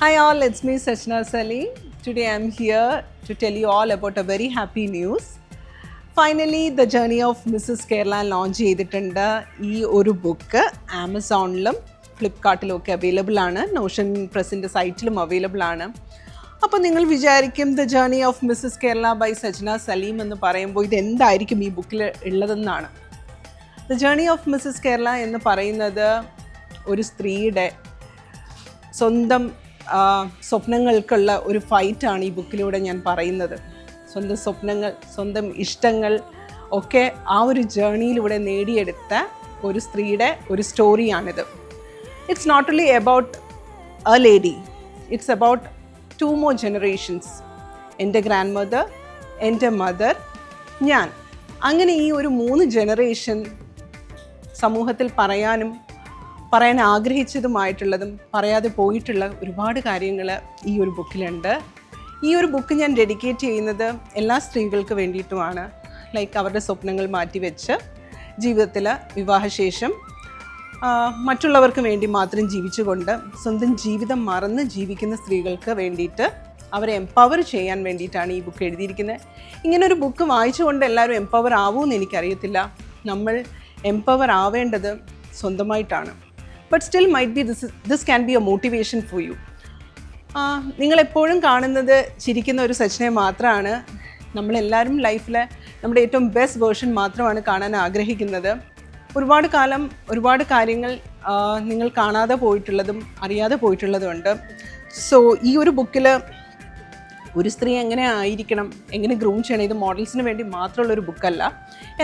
Hi all, it's me Sachna Sali. Today I'm here to tell you all about a very happy news. Finally, The Journey of Mrs. Kerala launch ചെയ്തിട്ടുണ്ട്. ഈ ഒരു book ആമസോണിലും ഫ്ലിപ്കാർട്ടിലും ഒക്കെ available ആണ്. Notion പ്രസിൻ്റെ സൈറ്റിലും available ആണ്. അപ്പോൾ നിങ്ങൾ വിചാരിക്കും the journey of Mrs Kerala by Sajna Saleem എന്ന് പറയുമ്പോൾ ഇതെന്തായിരിക്കും ഈ ബുക്കിൽ ഉള്ളതെന്നാണ്. The journey of Mrs Kerala എന്ന് പറയുന്നത് ഒരു സ്ത്രീയുടെ സ്വന്തം സ്വപ്നങ്ങൾക്കുള്ള ഒരു ഫൈറ്റാണ് ഈ ബുക്കിലൂടെ ഞാൻ പറയുന്നത്. സ്വന്തം സ്വപ്നങ്ങൾ, സ്വന്തം ഇഷ്ടങ്ങൾ ഒക്കെ ആ ഒരു ജേർണിയിലൂടെ നേടിയെടുത്ത ഒരു സ്ത്രീയുടെ ഒരു സ്റ്റോറിയാണിത്. It's not only about a lady, it's about 2 more generations. എൻ്റെ ഗ്രാൻഡ് മദർ, എൻ്റെ മദർ, ഞാൻ, അങ്ങനെ ഈ ഒരു 3 ജനറേഷൻ സമൂഹത്തിൽ പറയാൻ ആഗ്രഹിച്ചതുമായിട്ടുള്ളതും പറയാതെ പോയിട്ടുള്ള ഒരുപാട് കാര്യങ്ങൾ ഈ ഒരു ബുക്കിലുണ്ട്. ഈ ഒരു ബുക്ക് ഞാൻ ഡെഡിക്കേറ്റ് ചെയ്യുന്നത് എല്ലാ സ്ത്രീകൾക്ക് വേണ്ടിയിട്ടുമാണ്. ലൈക്ക് അവരുടെ സ്വപ്നങ്ങൾ മാറ്റിവെച്ച് ജീവിതത്തിൽ വിവാഹശേഷം മറ്റുള്ളവർക്ക് വേണ്ടി മാത്രം ജീവിച്ചുകൊണ്ട് സ്വന്തം ജീവിതം മറന്ന് ജീവിക്കുന്ന സ്ത്രീകൾക്ക് വേണ്ടിയിട്ട് അവരെ എംപവർ ചെയ്യാൻ വേണ്ടിയിട്ടാണ് ഈ ബുക്ക് എഴുതിയിരിക്കുന്നത്. ഇങ്ങനൊരു ബുക്ക് വായിച്ചുകൊണ്ട് എല്ലാവരും എംപവർ ആവുമെന്ന് എനിക്കറിയത്തില്ല. നമ്മൾ എംപവർ ആവേണ്ടത് സ്വന്തമായിട്ടാണ്. But still might be this can be a motivation for you. നിങ്ങളെപ്പോഴും കാണുന്നത് ചിരിക്കുന്ന ഒരു സച്ചിനെ മാത്രമാണ്. നമ്മളെല്ലാവരും ലൈഫിലെ നമ്മുടെ ഏറ്റവും ബെസ്റ്റ് വേർഷൻ മാത്രമാണ് കാണാൻ ആഗ്രഹിക്കുന്നത്. ഒരുപാട് കാര്യങ്ങൾ നിങ്ങൾ കാണാതെ പോയിട്ടുള്ളതും അറിയാതെ പോയിട്ടുള്ളതുമുണ്ട്. സോ ഈ ഒരു ബുക്കിൽ ഒരു സ്ത്രീ എങ്ങനെ ആയിരിക്കണം, എങ്ങനെ ഗ്രൂം ചെയ്യണം, ഇത് മോഡൽസിന് വേണ്ടി മാത്രമുള്ളൊരു ബുക്കല്ല.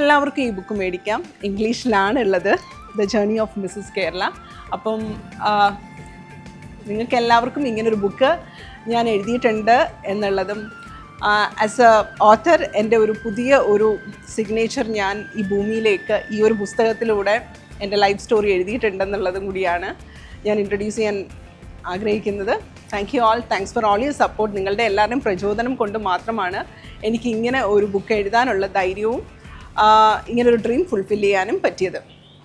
എല്ലാവർക്കും ഈ ബുക്ക് മേടിക്കാം. ഇംഗ്ലീഷിലാണ് ഉള്ളത്, the journey of Mrs Kerala. അപ്പം നിങ്ങൾക്ക് എല്ലാവർക്കും ഇങ്ങനൊരു ബുക്ക് ഞാൻ എഴുതിയിട്ടുണ്ട് എന്നുള്ളതും ആസ് എ ഓഥർ എൻ്റെ ഒരു പുതിയ ഒരു സിഗ്നേച്ചർ ഞാൻ ഈ ഭൂമിയിലേക്ക് ഈ ഒരു പുസ്തകത്തിലൂടെ എൻ്റെ ലൈഫ് സ്റ്റോറി എഴുതിയിട്ടുണ്ടെന്നുള്ളതും കൂടിയാണ് ഞാൻ ഇൻട്രൊഡ്യൂസ് ചെയ്യാൻ ആഗ്രഹിക്കുന്നത്. Thank you all, thanks for all your support. നിങ്ങളുടെ എല്ലാവരുടെയും പ്രചോദനം കൊണ്ട് മാത്രമാണ് എനിക്ക് ഇങ്ങനെ ഒരു ബുക്ക് എഴുതാനുള്ള ധൈര്യവും ഇങ്ങനൊരു ഡ്രീം ഫുൾഫിൽ ചെയ്യാനും പറ്റിയത്.